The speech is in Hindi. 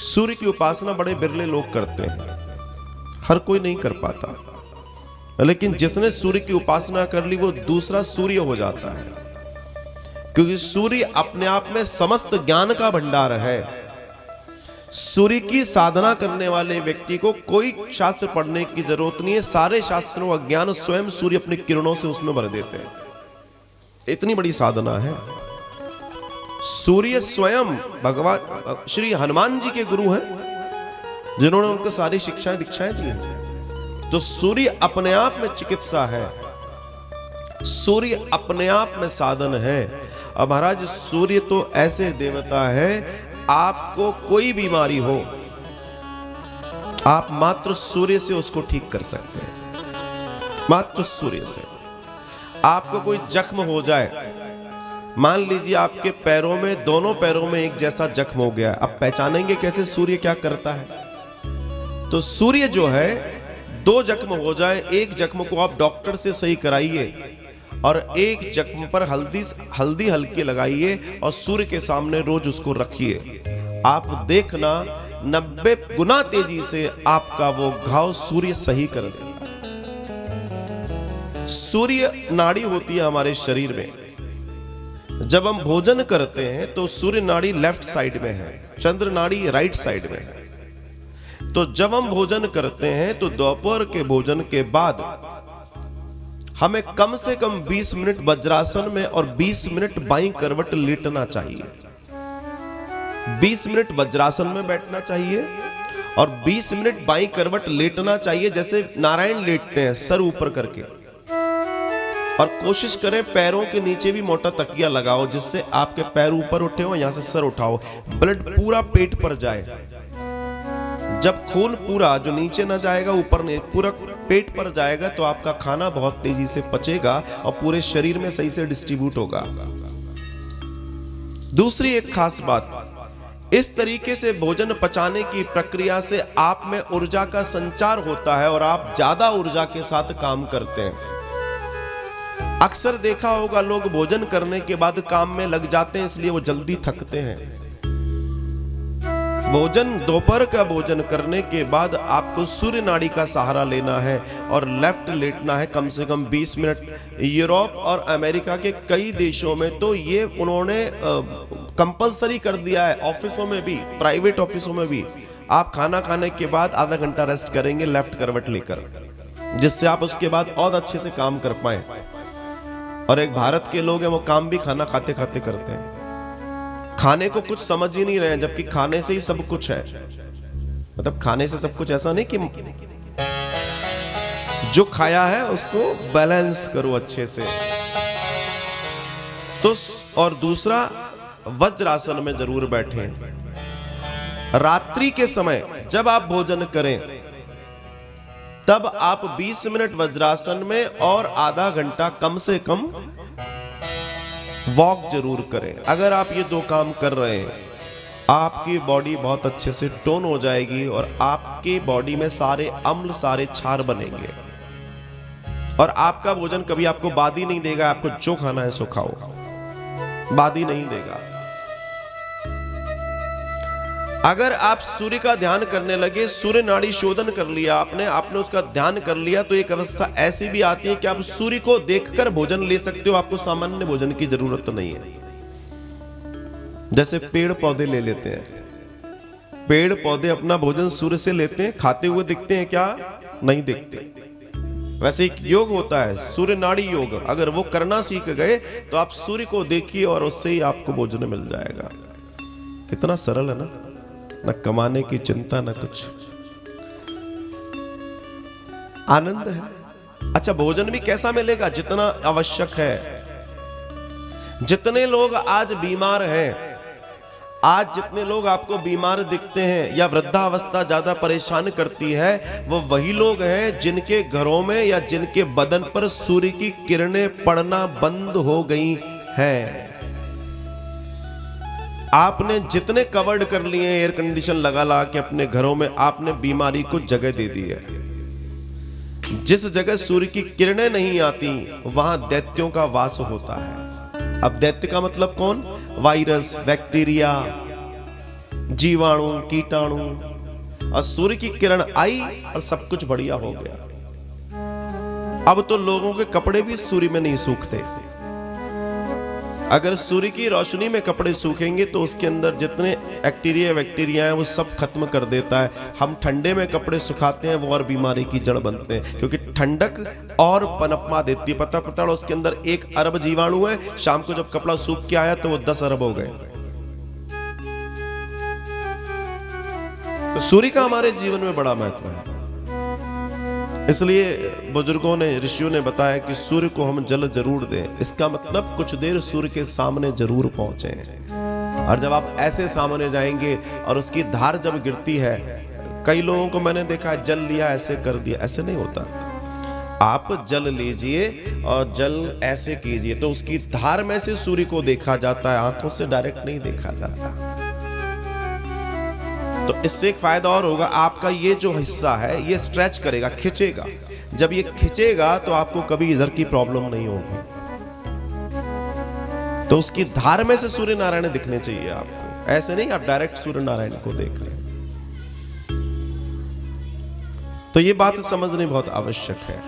सूर्य की उपासना बड़े बिरले लोग करते हैं, हर कोई नहीं कर पाता, लेकिन जिसने सूर्य की उपासना कर ली वो दूसरा सूर्य हो जाता है, क्योंकि सूर्य अपने आप में समस्त ज्ञान का भंडार है। सूर्य की साधना करने वाले व्यक्ति को कोई शास्त्र पढ़ने की जरूरत नहीं है, सारे शास्त्रों का ज्ञान स्वयं सूर्य अपनी किरणों से उसमें भर देते हैं। इतनी बड़ी साधना है। सूर्य स्वयं भगवान श्री हनुमान जी के गुरु हैं, जिन्होंने उनको सारी शिक्षाएं दीक्षाएं दी हैं। तो सूर्य अपने आप में चिकित्सा है, सूर्य अपने आप में साधन है। अब महाराज सूर्य तो ऐसे देवता है, आपको कोई बीमारी हो आप मात्र सूर्य से उसको ठीक कर सकते हैं, मात्र सूर्य से। आपको कोई जख्म हो जाए, मान लीजिए आपके पैरों में, दोनों पैरों में एक जैसा जख्म हो गया, अब पहचानेंगे कैसे सूर्य क्या करता है? तो सूर्य जो है, दो जख्म हो जाए, एक जख्म को आप डॉक्टर से सही कराइए और एक जख्म पर हल्दी हल्की लगाइए और सूर्य के सामने रोज उसको रखिए। आप देखना 90 गुना तेजी से आपका वो घाव सूर्य सही कर देगा। सूर्य नाड़ी होती है हमारे शरीर में। जब हम भोजन करते हैं तो सूर्य नाड़ी लेफ्ट साइड में है, चंद्र नाड़ी राइट साइड में है। तो जब हम भोजन करते हैं तो दोपहर के भोजन के बाद हमें कम से कम 20 मिनट वज्रासन में और 20 मिनट बाईं करवट लेटना चाहिए। 20 मिनट वज्रासन में बैठना चाहिए और 20 मिनट बाईं करवट लेटना चाहिए, जैसे नारायण लेटते हैं सर ऊपर करके। और कोशिश करें पैरों के नीचे भी मोटा तकिया लगाओ, जिससे आपके पैर ऊपर उठे हो, यहां से सर उठाओ, ब्लड पूरा पेट पर जाए। जब खून पूरा जो नीचे ना जाएगा ऊपर नहीं, पूरा पेट पर जाएगा, तो आपका खाना बहुत तेजी से पचेगा और पूरे शरीर में सही से डिस्ट्रीब्यूट होगा। दूसरी एक खास बात, इस तरीके से भोजन पचाने की प्रक्रिया से आप में ऊर्जा का संचार होता है और आप ज्यादा ऊर्जा के साथ काम करते हैं। अक्सर देखा होगा लोग भोजन करने के बाद काम में लग जाते हैं, इसलिए वो जल्दी थकते हैं। भोजन, दोपहर का भोजन करने के बाद आपको सूर्य नाड़ी का सहारा लेना है और लेफ्ट लेटना है कम से कम 20 मिनट। यूरोप और अमेरिका के कई देशों में तो ये उन्होंने कंपलसरी कर दिया है, ऑफिसों में भी, प्राइवेट ऑफिसों में भी। आप खाना खाने के बाद आधा घंटा रेस्ट करेंगे लेफ्ट करवट लेकर, जिससे आप उसके बाद और अच्छे से काम कर पाए। और एक भारत के लोग हैं, वो काम भी खाना खाते खाते करते हैं, खाने को कुछ समझ ही नहीं रहे, जबकि खाने से ही सब कुछ है। मतलब खाने से सब कुछ, ऐसा नहीं कि जो खाया है उसको बैलेंस करो अच्छे से। तो और दूसरा, वज्रासन में जरूर बैठें। रात्रि के समय जब आप भोजन करें तब आप 20 मिनट वज्रासन में और आधा घंटा कम से कम वॉक जरूर करें। अगर आप ये दो काम कर रहे हैं, आपकी बॉडी बहुत अच्छे से टोन हो जाएगी और आपकी बॉडी में सारे अम्ल, सारे क्षार बनेंगे और आपका भोजन कभी आपको बादी नहीं देगा। आपको जो खाना है सो खाओ, बादी नहीं देगा। अगर आप सूर्य का ध्यान करने लगे, सूर्य नाड़ी शोधन कर लिया आपने उसका ध्यान कर लिया, तो एक अवस्था ऐसी भी आती है कि आप सूर्य को देखकर भोजन ले सकते हो, आपको सामान्य भोजन की जरूरत नहीं है। जैसे पेड़ पौधे ले लेते हैं, पेड़ पौधे अपना भोजन सूर्य से लेते हैं, खाते हुए दिखते हैं क्या? नहीं दिखते। वैसे एक योग होता है सूर्य नाड़ी योग, अगर वो करना सीख गए तो आप सूर्य को देखिए और उससे ही आपको भोजन मिल जाएगा। कितना सरल है ना, न कमाने की चिंता न कुछ, आनंद है। अच्छा, भोजन भी कैसा मिलेगा? जितना आवश्यक है। जितने लोग आज बीमार हैं, आज जितने लोग आपको बीमार दिखते हैं या वृद्धावस्था ज्यादा परेशान करती है, वो वही लोग हैं जिनके घरों में या जिनके बदन पर सूर्य की किरणें पड़ना बंद हो गई हैं। आपने जितने कवर्ड कर लिए एयर कंडीशन लगा के अपने घरों में, आपने बीमारी को जगह दे दी है। जिस जगह सूर्य की किरणें नहीं आती वहां दैत्यों का वास होता है। अब दैत्य का मतलब कौन? वायरस, बैक्टीरिया, जीवाणु कीटाणु, और सूर्य की किरण आई और सब कुछ बढ़िया हो गया। अब तो लोगों के कपड़े भी सूर्य में नहीं सूखते। अगर सूर्य की रोशनी में कपड़े सूखेंगे तो उसके अंदर जितने बैक्टीरिया हैं वो सब खत्म कर देता है। हम ठंडे में कपड़े सुखाते हैं, वो और बीमारी की जड़ बनते हैं, क्योंकि ठंडक और पनपमा देती है। पता उसके अंदर 1 अरब जीवाणु है, शाम को जब कपड़ा सूख के आया तो वो 10 अरब हो गए। तो सूर्य का हमारे जीवन में बड़ा महत्व है। इसलिए बुजुर्गों ने, ऋषियों ने बताया कि सूर्य को हम जल जरूर दें। इसका मतलब कुछ देर सूर्य के सामने जरूर पहुंचे। और जब आप ऐसे सामने जाएंगे और उसकी धार जब गिरती है, कई लोगों को मैंने देखा जल लिया ऐसे कर दिया, ऐसे नहीं होता। आप जल लीजिए और जल ऐसे कीजिए तो उसकी धार में से सूर्य को देखा जाता है, आंखों से डायरेक्ट नहीं देखा जाता। तो इससे एक फायदा और होगा, आपका ये जो हिस्सा है ये स्ट्रेच करेगा, खिंचेगा। जब ये खिंचेगा तो आपको कभी इधर की प्रॉब्लम नहीं होगी। तो उसकी धार में से सूर्य नारायण दिखने चाहिए आपको, ऐसे नहीं आप डायरेक्ट सूर्य नारायण को देख रहे हैं। तो ये बात समझनी बहुत आवश्यक है।